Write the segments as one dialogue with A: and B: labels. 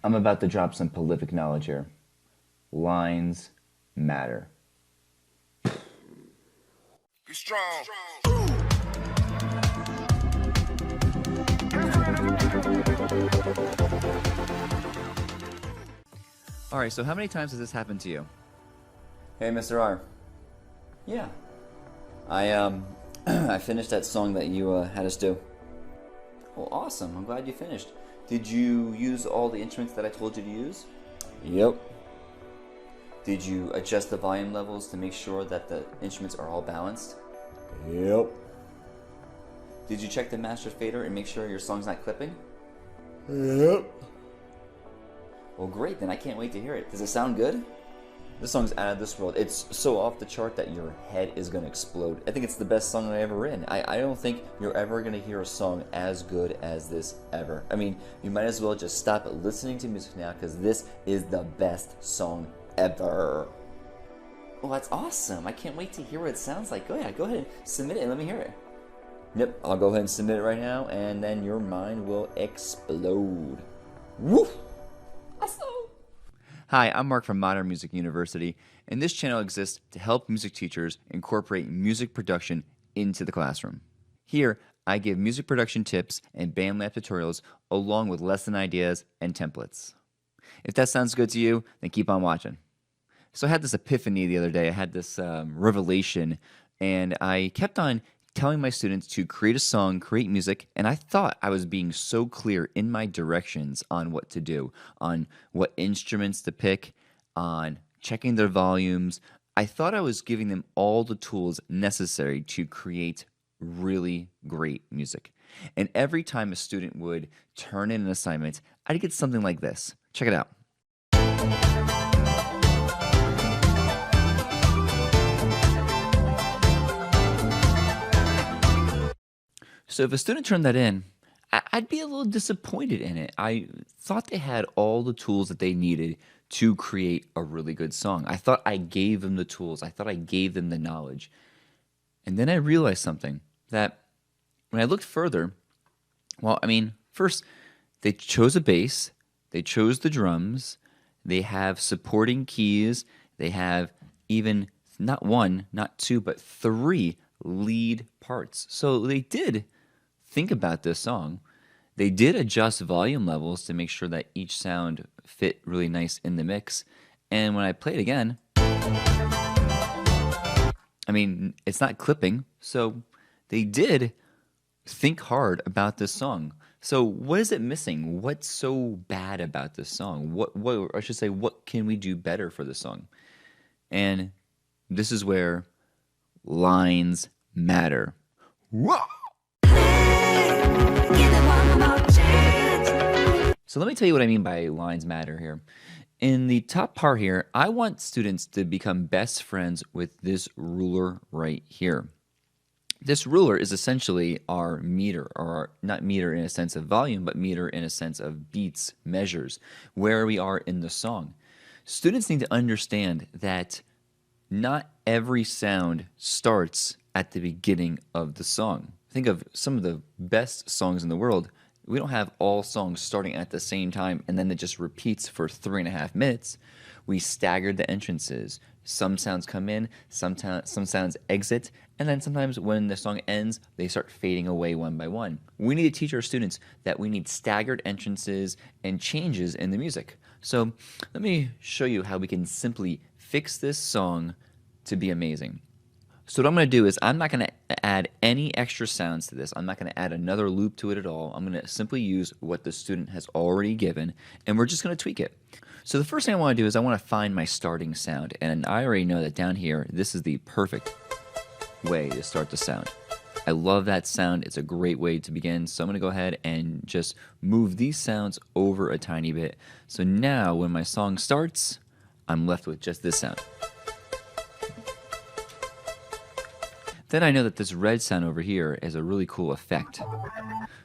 A: I'm about to drop some prolific knowledge here. Lines matter.
B: Be strong.
C: All right, so how many times has this happened to you?
D: Hey, Mr. R. Yeah, I I finished that song that you had us do. Well, awesome. I'm glad you finished. Did you use all the instruments that I told you to use? Yep. Did you adjust the volume levels to make sure that the instruments are all balanced? Yep. Did you check the master fader and make sure your song's not clipping? Yep. Well, great, then I can't wait to hear it. Does it sound good? This song's out of this world. It's so off the chart that your head is going to explode. I think it's the best song I ever written. I don't think you're ever going to hear a song as good as this ever. I mean, you might as well just stop listening to music now because this is the best song ever. Well, that's awesome. I can't wait to hear what it sounds like. Go ahead and submit it and let me hear it. Yep, I'll go ahead and submit it right now and then your mind will explode. Woof! Awesome!
C: Hi, I'm Mark from Modern Music University, and this channel exists to help music teachers incorporate music production into the classroom. Here, I give music production tips and band lab tutorials along with lesson ideas and templates. If that sounds good to you, then keep on watching. So I had this epiphany the other day. I had this revelation, and I kept on telling my students to create a song, create music, and I thought I was being so clear in my directions on what to do, on what instruments to pick, on checking their volumes. I thought I was giving them all the tools necessary to create really great music. And every time a student would turn in an assignment, I'd get something like this. Check it out. So if a student turned that in, I'd be a little disappointed in it. I thought they had all the tools that they needed to create a really good song. I thought I gave them the tools. I thought I gave them the knowledge. And then I realized something, that when I looked further, well, I mean, first, they chose a bass, they chose the drums, they have supporting keys, they have even not one, not two, but three lead parts. So they did think about this song. They did adjust volume levels to make sure that each sound fit really nice in the mix. And when I play it again, I mean, it's not clipping. So they did think hard about this song. So what is it missing? What's so bad about this song? What I should say, what can we do better for this song? And this is where lines matter. Whoa! So let me tell you what I mean by lines matter here. In the top part here, I want students to become best friends with this ruler right here. This ruler is essentially our meter, or not meter in a sense of volume, but meter in a sense of beats, measures, where we are in the song. Students need to understand that not every sound starts at the beginning of the song. Think of some of the best songs in the world. We don't have all songs starting at the same time and then it just repeats for 3.5 minutes. We staggered the entrances. Some sounds come in, some sounds exit, and then sometimes when the song ends, they start fading away one by one. We need to teach our students that we need staggered entrances and changes in the music. So let me show you how we can simply fix this song to be amazing. So what I'm going to do is I'm not going to add any extra sounds to this. I'm not going to add another loop to it at all. I'm going to simply use what the student has already given, and we're just going to tweak it. So the first thing I want to do is I want to find my starting sound, and I already know that down here, this is the perfect way to start the sound. I love that sound. It's a great way to begin. So I'm going to go ahead and just move these sounds over a tiny bit. So now when my song starts, I'm left with just this sound. Then I know that this red sound over here is a really cool effect.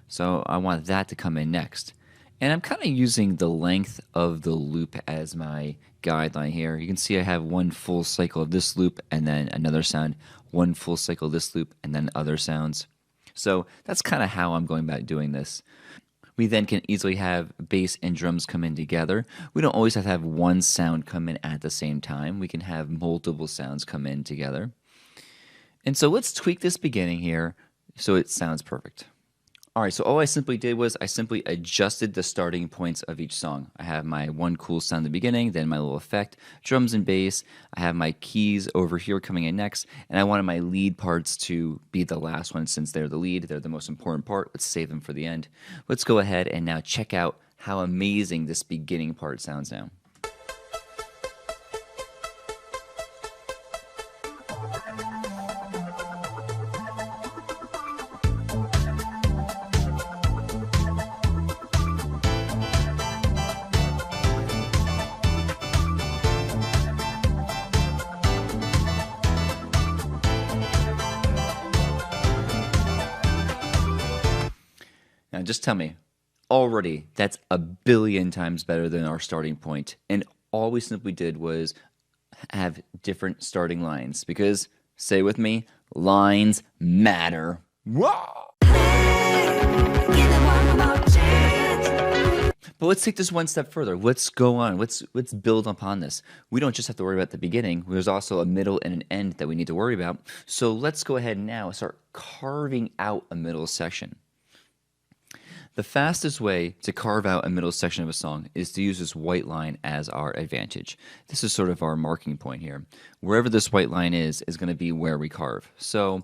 C: So I want that to come in next. And I'm kind of using the length of the loop as my guideline here. You can see I have one full cycle of this loop and then another sound, one full cycle of this loop and then other sounds. So that's kind of how I'm going about doing this. We then can easily have bass and drums come in together. We don't always have one sound come in at the same time. We can have multiple sounds come in together. And so let's tweak this beginning here so it sounds perfect. All right, so all I simply did was I simply adjusted the starting points of each song. I have my one cool sound at the beginning, then my little effect, drums and bass. I have my keys over here coming in next, and I wanted my lead parts to be the last one since they're the lead. They're the most important part. Let's save them for the end. Let's go ahead and now check out how amazing this beginning part sounds now. Now, just tell me, already that's a billion times better than our starting point. And all we simply did was have different starting lines because, say with me, lines matter. Whoa! But let's take this one step further. Let's go on. Let's build upon this. We don't just have to worry about the beginning. There's also a middle and an end that we need to worry about. So let's go ahead now and start carving out a middle section. The fastest way to carve out a middle section of a song is to use this white line as our advantage. This is sort of our marking point here. Wherever this white line is going to be where we carve. So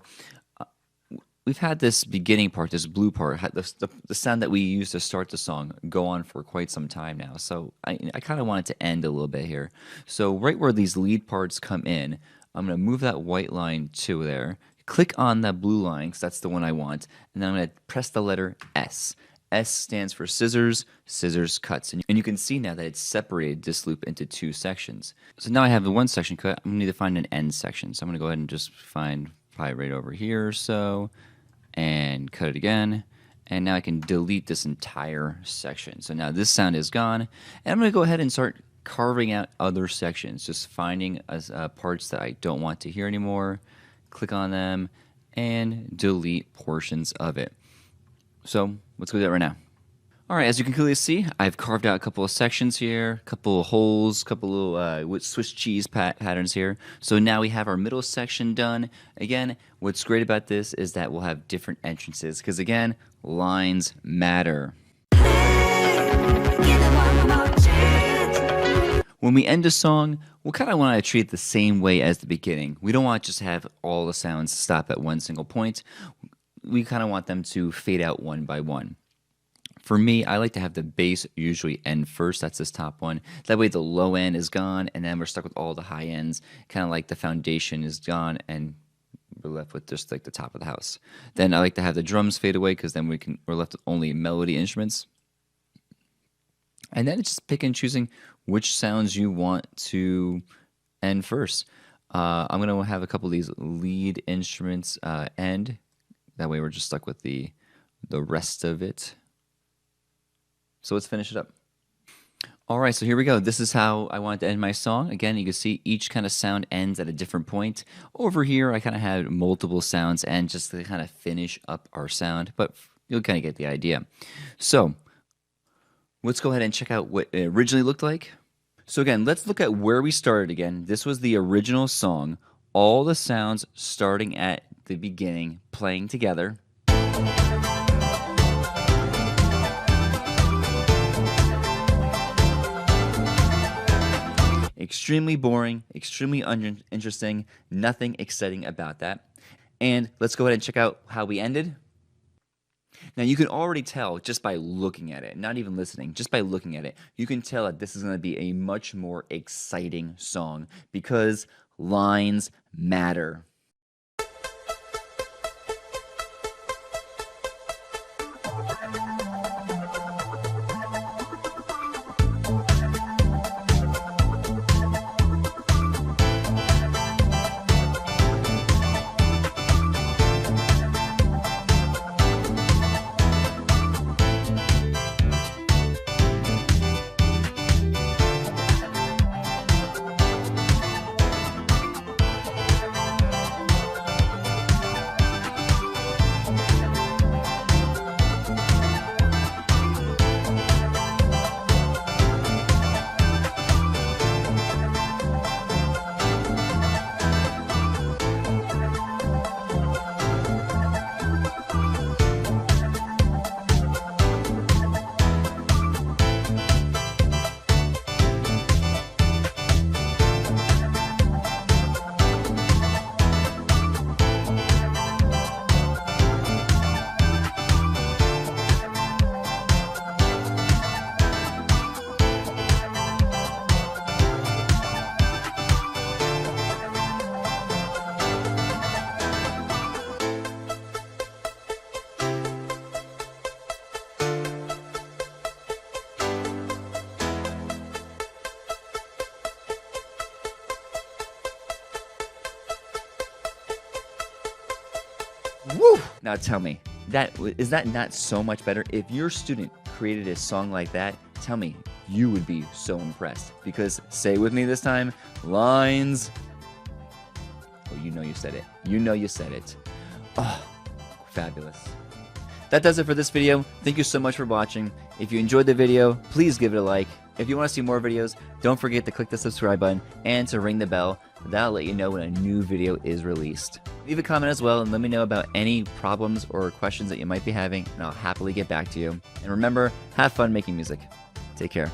C: we've had this beginning part, this blue part, the sound that we use to start the song go on for quite some time now. So I kind of want it to end a little bit here. So right where these lead parts come in, I'm going to move that white line to there. Click on that blue line, because that's the one I want. And then I'm going to press the letter S. S stands for scissors, scissors cuts. And you can see now that it's separated this loop into two sections. So now I have the one section cut. I'm going to need to find an end section. So I'm going to go ahead and just find probably right over here or so and cut it again. And now I can delete this entire section. So now this sound is gone. And I'm going to go ahead and start carving out other sections, just finding parts that I don't want to hear anymore. Click on them and delete portions of it. So let's go do that right now. All right, as you can clearly see, I've carved out a couple of sections here, a couple of holes, a couple little Swiss cheese patterns here. So now we have our middle section done. Again, what's great about this is that we'll have different entrances because, again, lines matter. When we end a song, we kind of want to treat it the same way as the beginning. We don't want to just have all the sounds stop at one single point. We kind of want them to fade out one by one. For me, I like to have the bass usually end first. That's this top one. That way the low end is gone, and then we're stuck with all the high ends. Kind of like the foundation is gone, and we're left with just like the top of the house. Then I like to have the drums fade away because then we're left with only melody instruments. And then it's just picking and choosing which sounds you want to end first. I'm going to have a couple of these lead instruments end. That way we're just stuck with the rest of it. So let's finish it up. All right, so here we go. This is how I wanted to end my song. Again, you can see each kind of sound ends at a different point. Over here, I kind of had multiple sounds end just to kind of finish up our sound, but you'll kind of get the idea. So let's go ahead and check out what it originally looked like. So again, let's look at where we started again. This was the original song. All the sounds starting at the beginning, playing together. Extremely boring, extremely uninteresting, nothing exciting about that. And let's go ahead and check out how we ended. Now you can already tell just by looking at it, not even listening, just by looking at it, you can tell that this is going to be a much more exciting song because lines matter. Woo! Now tell me, is that not so much better? If your student created a song like that, tell me, you would be so impressed. Because, say it with me this time, lines. Oh, you know you said it. You know you said it. Oh, fabulous. That does it for this video. Thank you so much for watching. If you enjoyed the video, please give it a like. If you want to see more videos, don't forget to click the subscribe button and to ring the bell. That'll let you know when a new video is released. Leave a comment as well and let me know about any problems or questions that you might be having, and I'll happily get back to you. And remember, have fun making music. Take care.